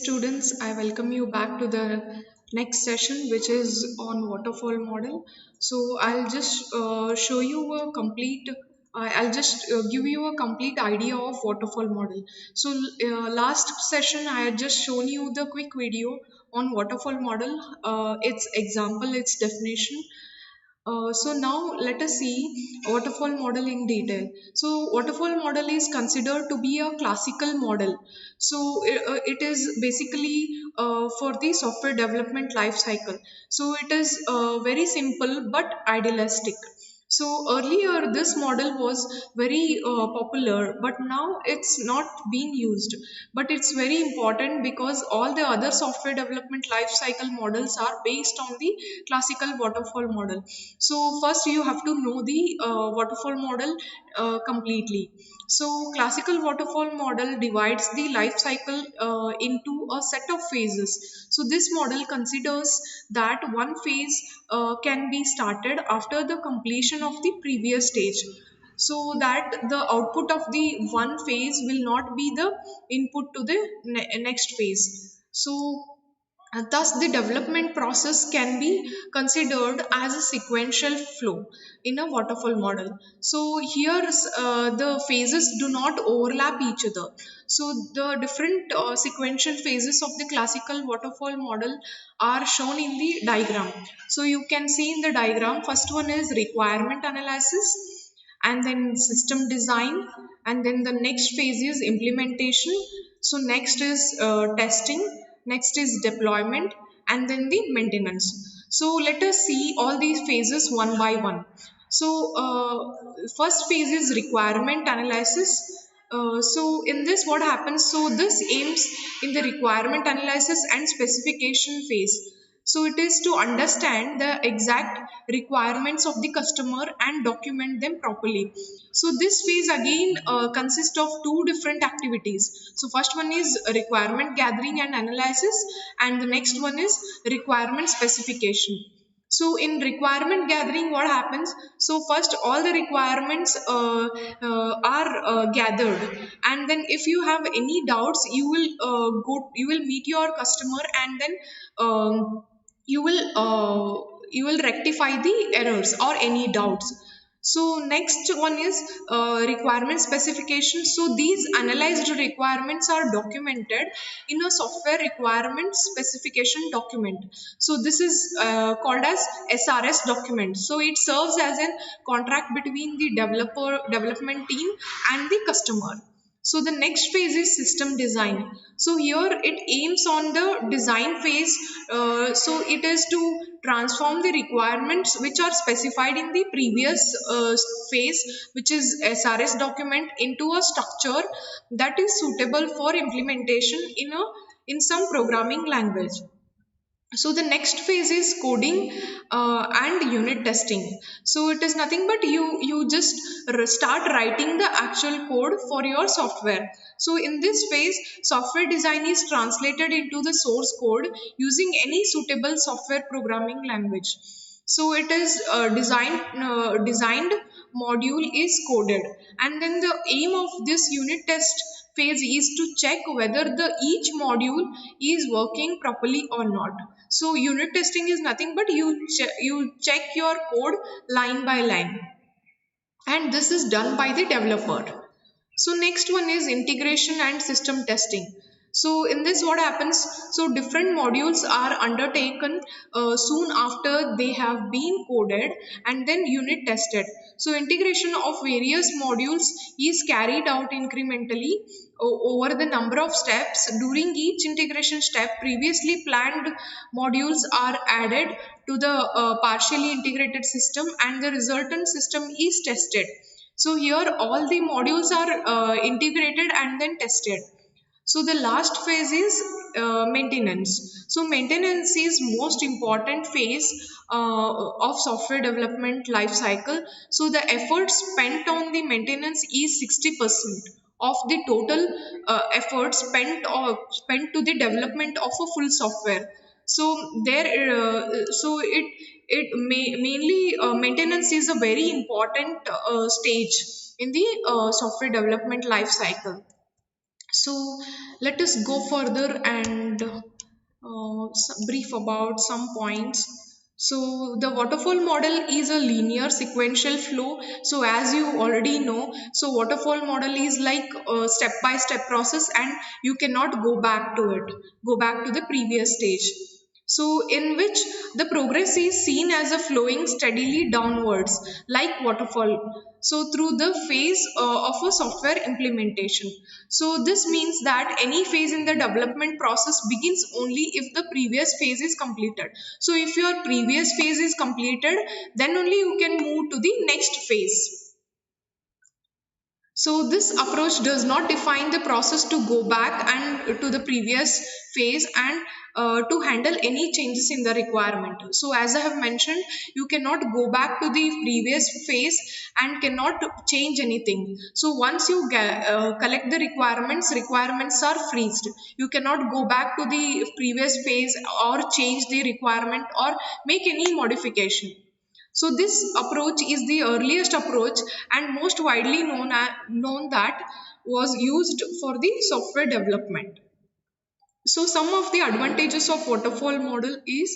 students, I welcome you back to the next session, which is on waterfall model. So, I'll just show you a complete. I'll just give you a complete idea of waterfall model. So, last session I had just shown you the quick video on waterfall model, its example, its definition. So now let us see waterfall model in detail. So waterfall model is considered to be a classical model. So it is basically for the software development life cycle. So it is very simple but idealistic. So earlier this model was very popular, but now it's not being used. But it's very important because all the other software development life cycle models are based on the classical waterfall model. So first you have to know the waterfall model completely. So classical waterfall model divides the life cycle into a set of phases. So this model considers that one phase can be started after the completion of the previous stage, so that the output of the one phase will not be the input to the next phase. So thus, the development process can be considered as a sequential flow in a waterfall model. So here the phases do not overlap each other. So the different sequential phases of the classical waterfall model are shown in the diagram. So you can see in the diagram, first one is requirement analysis, and then system design, and then the next phase is implementation. So next is testing, next is deployment, and then the maintenance. So let us see all these phases one by one. So first phase is requirement analysis. So in this what happens, so this aims in the requirement analysis and specification phase. So it is to understand the exact requirements of the customer and document them properly. So this phase again consists of two different activities. So first one is requirement gathering and analysis, and the next one is requirement specification. So in requirement gathering what happens, so first all the requirements are gathered, and then if you have any doubts you will meet your customer, and then you will rectify the errors or any doubts. So next one is requirement specification. So these analyzed requirements are documented in a software requirement specification document. So this is called as SRS document. So it serves as a contract between the development team and the customer. So the next phase is system design. So here it aims on the design phase. So it is to transform the requirements which are specified in the previous phase, which is SRS document, into a structure that is suitable for implementation in some programming language. So the next phase is coding and unit testing. So it is nothing but you just start writing the actual code for your software. So in this phase, software design is translated into the source code using any suitable software programming language. So it is designed module is coded, and then the aim of this unit test phase is to check whether the each module is working properly or not. So unit testing is nothing but you check your code line by line, and this is done by the developer. So next one is integration and system testing. So in this what happens, so different modules are undertaken soon after they have been coded and then unit tested. So integration of various modules is carried out incrementally over the number of steps. During each integration step, previously planned modules are added to the partially integrated system, and the resultant system is tested. So here all the modules are integrated and then tested. So the last phase is maintenance. So maintenance is most important phase of software development life cycle. So the effort spent on the maintenance is 60% of the total effort spent to the development of a full software. So mainly maintenance is a very important stage in the software development life cycle. So let us go further and brief about some points. So the waterfall model is a linear sequential flow. So as you already know, so waterfall model is like a step by step process, and you cannot go back to it, go back to the previous stage. So in which the progress is seen as a flowing steadily downwards like waterfall, so through the phase of a software implementation. So this means that any phase in the development process begins only if the previous phase is completed. So if your previous phase is completed, then only you can move to the next phase. So this approach does not define the process to go back and to the previous phase and to handle any changes in the requirement. So as I have mentioned, you cannot go back to the previous phase and cannot change anything. So once you collect the requirements are freezed. You cannot go back to the previous phase or change the requirement or make any modification. So this approach is the earliest approach and most widely known that was used for the software development. So some of the advantages of waterfall model is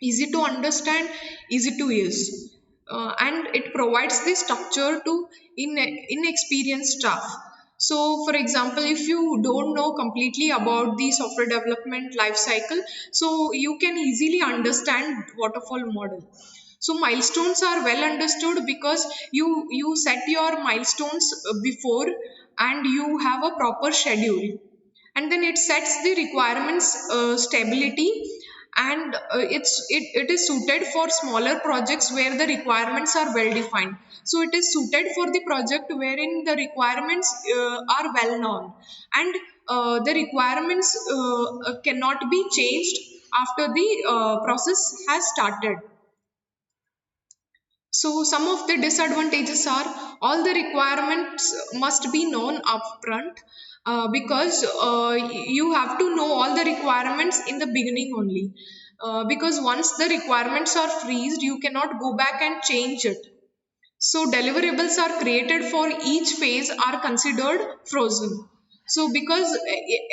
easy to understand, easy to use, and it provides the structure to inexperienced staff. So for example, if you don't know completely about the software development life cycle, so you can easily understand waterfall model. So milestones are well understood because you set your milestones before, and you have a proper schedule, and then it sets the requirements stability, and it is suited for smaller projects where the requirements are well defined. So it is suited for the project wherein the requirements are well known, and the requirements cannot be changed after the process has started. So some of the disadvantages are all the requirements must be known upfront, because you have to know all the requirements in the beginning only. Because once the requirements are freezed, you cannot go back and change it. So deliverables are created for each phase are considered frozen. So because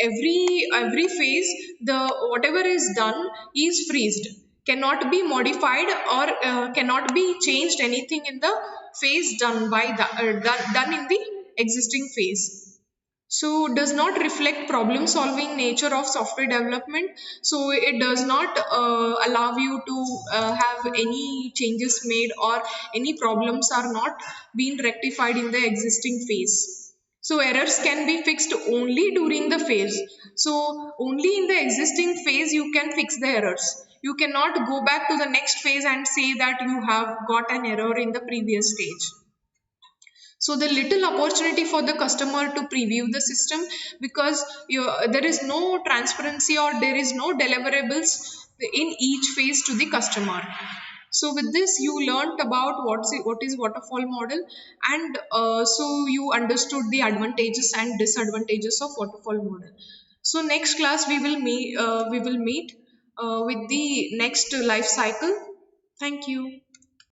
every phase, the whatever is done is freezed, cannot be modified or cannot be changed anything in the phase done by done in the existing phase. So does not reflect problem solving nature of software development. So it does not allow you to have any changes made, or any problems are not being rectified in the existing phase. So errors can be fixed only during the phase. So only in the existing phase you can fix the errors. You cannot go back to the next phase and say that you have got an error in the previous stage. So the little opportunity for the customer to preview the system, because there is no transparency or there is no deliverables in each phase to the customer. So with this you learnt about what is waterfall model, and so you understood the advantages and disadvantages of waterfall model. So next class we will meet with the next life cycle. Thank you.